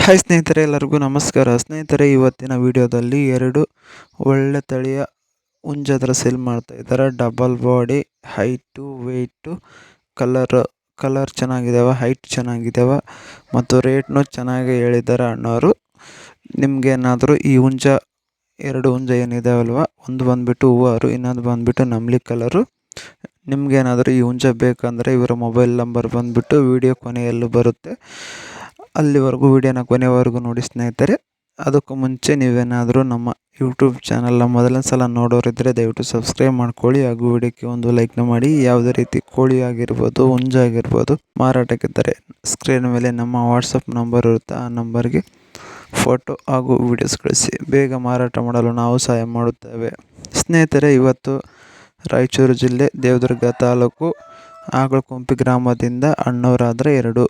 Hi ಸ್ನೇಹಿತರೆ, ಎಲ್ಲರಿಗೂ ನಮಸ್ಕಾರ. ಸ್ನೇಹಿತರೆ, ಇವತ್ತಿನ ವಿಡಿಯೋದಲ್ಲಿ ಎರಡು ಒಳ್ಳೆ ತಳಿಯ ಹುಂಜದರ ಸೇಲ್ ಮಾಡ್ತಾ ಇದ್ದಾರೆ. Double body, height, weight, colour ಚೆನ್ನಾಗಿದ್ದಾವೆ, ಹೈಟ್ ಚೆನ್ನಾಗಿದ್ದಾವೆ ಮತ್ತು ರೇಟ್ನು ಚೆನ್ನಾಗಿ ಹೇಳಿದ್ದಾರೆ ಅಣ್ಣವರು. ನಿಮಗೇನಾದರೂ ಈ ಎರಡು ಹುಂಜ ಏನಿದಾವಲ್ವ, ಒಂದು ಬಂದುಬಿಟ್ಟು ಹೂವಾರು, ಇನ್ನೊಂದು ಬಂದುಬಿಟ್ಟು ನಮ್ಲಿ ಕಲರು. ನಿಮಗೇನಾದರೂ ಈ ಹುಂಜ ಬೇಕಂದರೆ ಇವರ ಮೊಬೈಲ್ ನಂಬರ್ ಬಂದುಬಿಟ್ಟು ವಿಡಿಯೋ ಕೊನೆಯಲ್ಲೂ ಬರುತ್ತೆ. ಅಲ್ಲಿವರೆಗೂ ವಿಡಿಯೋನ ಕೊನೆವರೆಗೂ ನೋಡಿ ಸ್ನೇಹಿತರೆ. ಅದಕ್ಕೂ ಮುಂಚೆ ನೀವೇನಾದರೂ ನಮ್ಮ ಯೂಟ್ಯೂಬ್ ಚಾನಲ್ನ ಮೊದಲನೇ ಸಲ ನೋಡೋರಿದ್ದರೆ ದಯವಿಟ್ಟು ಸಬ್ಸ್ಕ್ರೈಬ್ ಮಾಡ್ಕೊಳ್ಳಿ ಹಾಗೂ ವಿಡಿಯೋಕ್ಕೆ ಒಂದು ಲೈಕ್ನ ಮಾಡಿ. ಯಾವುದೇ ರೀತಿ ಕೋಳಿ ಆಗಿರ್ಬೋದು, ಹುಂಜ ಆಗಿರ್ಬೋದು ಮಾರಾಟಕ್ಕಿದ್ದರೆ ಸ್ಕ್ರೀನ್ ಮೇಲೆ ನಮ್ಮ ವಾಟ್ಸಪ್ ನಂಬರ್ ಇರುತ್ತೆ. ಆ ನಂಬರ್ಗೆ ಫೋಟೋ ಹಾಗೂ ವಿಡಿಯೋಸ್ ಕಳಿಸಿ. ಬೇಗ ಮಾರಾಟ ಮಾಡಲು ನಾವು ಸಹಾಯ ಮಾಡುತ್ತೇವೆ. ಸ್ನೇಹಿತರೆ, ಇವತ್ತು ರಾಯಚೂರು ಜಿಲ್ಲೆ ದೇವದುರ್ಗ ತಾಲೂಕು ಆಗಳಕುಂಪಿ ಗ್ರಾಮದಿಂದ ಅಣ್ಣವರಾದರೆ ಎರಡು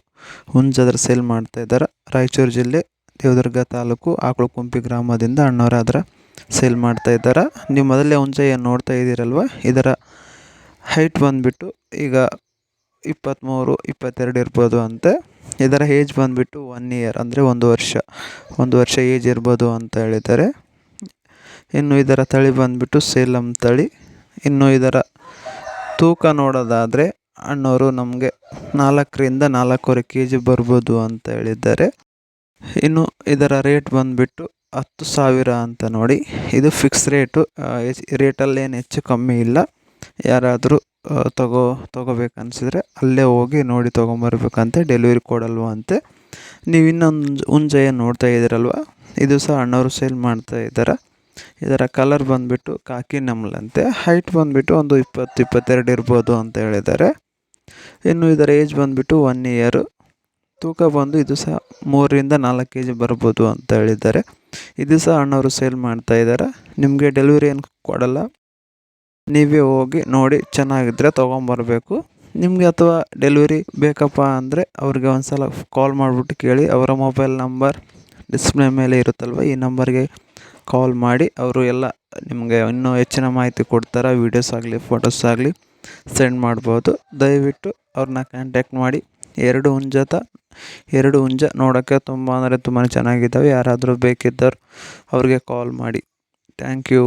ಹುಂಜದರ ಸೇಲ್ ಮಾಡ್ತಾ ಇದ್ದಾರೆ. ರಾಯಚೂರು ಜಿಲ್ಲೆ ದೇವದುರ್ಗ ತಾಲೂಕು ಆಗಳಕುಂಪಿ ಗ್ರಾಮದಿಂದ ಅಣ್ಣವರಾದ್ರೆ ಸೇಲ್ ಮಾಡ್ತಾ ಇದ್ದಾರೆ. ನೀವು ಮೊದಲೇ ಹುಂಜ ಏನು ನೋಡ್ತಾ ಇದ್ದೀರಲ್ವ, ಇದರ ಹೈಟ್ ಬಂದುಬಿಟ್ಟು ಈಗ 23-22 ಇರ್ಬೋದು ಅಂತೆ. ಇದರ ಏಜ್ ಬಂದುಬಿಟ್ಟು 1 ಇಯರ್ ಅಂದರೆ ಒಂದು ವರ್ಷ ಏಜ್ ಇರ್ಬೋದು ಅಂತ ಹೇಳಿದ್ದಾರೆ. ಇನ್ನು ಇದರ ತಳಿ ಬಂದುಬಿಟ್ಟು ಸೇಲಂ ತಳಿ. ಇನ್ನು ಇದರ ತೂಕ ನೋಡೋದಾದರೆ ಅಣ್ಣವರು ನಮಗೆ 4ರಿಂದ 4.25 kg ಬರ್ಬೋದು ಅಂತ ಹೇಳಿದ್ದಾರೆ. ಇನ್ನು ಇದರ ರೇಟ್ ಬಂದುಬಿಟ್ಟು 10,000 ಅಂತ ನೋಡಿ. ಇದು ಫಿಕ್ಸ್ ರೇಟಲ್ಲೇನು ಹೆಚ್ಚು ಕಮ್ಮಿ ಇಲ್ಲ. ಯಾರಾದರೂ ತೊಗೋಬೇಕನ್ಸಿದ್ರೆ ಅಲ್ಲೇ ಹೋಗಿ ನೋಡಿ ತೊಗೊಂಬರ್ಬೇಕಂತೆ, ಡೆಲಿವರಿ ಕೊಡಲ್ವಂತೆ. ನೀವು ಇನ್ನೊಂದು ಹುಂಜ ಏನು ನೋಡ್ತಾ ಇದ್ದೀರಲ್ವ, ಇದು ಸಹ ಅಣ್ಣವರು ಸೇಲ್ ಮಾಡ್ತಾ ಇದ್ದಾರೆ. ಇದರ ಕಲರ್ ಬಂದುಬಿಟ್ಟು ಕಾಕಿ ನಮ್ಲಂತೆ. ಹೈಟ್ ಬಂದುಬಿಟ್ಟು ಒಂದು 20-22 ಇರ್ಬೋದು ಅಂತ ಹೇಳಿದ್ದಾರೆ. ಇನ್ನು ಇದರ ಏಜ್ ಬಂದುಬಿಟ್ಟು 1 ಇಯರು. ತೂಕ ಬಂದು ಇದು ಸಹ 3ರಿಂದ 4 kg ಬರ್ಬೋದು ಅಂತ ಹೇಳಿದ್ದಾರೆ. ಇದು ಸಹ ಅಣ್ಣವರು ಸೇಲ್ ಮಾಡ್ತಾ ಇದ್ದಾರೆ. ನಿಮಗೆ ಡೆಲಿವರಿ ಏನು ಕೊಡಲ್ಲ, ನೀವೇ ಹೋಗಿ ನೋಡಿ ಚೆನ್ನಾಗಿದ್ದರೆ ತೊಗೊಂಬರ್ಬೇಕು. ನಿಮಗೆ ಅಥವಾ ಡೆಲಿವರಿ ಬೇಕಪ್ಪ ಅಂದರೆ ಅವ್ರಿಗೆ ಒಂದು ಸಲ ಕಾಲ್ ಮಾಡಿಬಿಟ್ಟು ಕೇಳಿ. ಅವರ ಮೊಬೈಲ್ ನಂಬರ್ ಡಿಸ್ಪ್ಲೇ ಮೇಲೆ ಇರುತ್ತಲ್ವ, ಈ ನಂಬರ್ಗೆ ಕಾಲ್ ಮಾಡಿ ಅವರು ಎಲ್ಲ ನಿಮಗೆ ಇನ್ನೂ ಹೆಚ್ಚಿನ ಮಾಹಿತಿ ಕೊಡ್ತಾರೆ. ವೀಡಿಯೋಸ್ ಆಗಲಿ ಫೋಟೋಸ್ ಆಗಲಿ ಸೆಂಡ್ ಮಾಡ್ಬೋದು. ದಯವಿಟ್ಟು ಅವ್ರನ್ನ ಕಾಂಟ್ಯಾಕ್ಟ್ ಮಾಡಿ. ಎರಡು ಹುಂಜ ನೋಡೋಕ್ಕೆ ತುಂಬ ಅಂದರೆ ತುಂಬಾ ಚೆನ್ನಾಗಿದ್ದಾವೆ. ಯಾರಾದರೂ ಬೇಕಿದ್ದರು ಅವ್ರಿಗೆ ಕಾಲ್ ಮಾಡಿ. Thank you.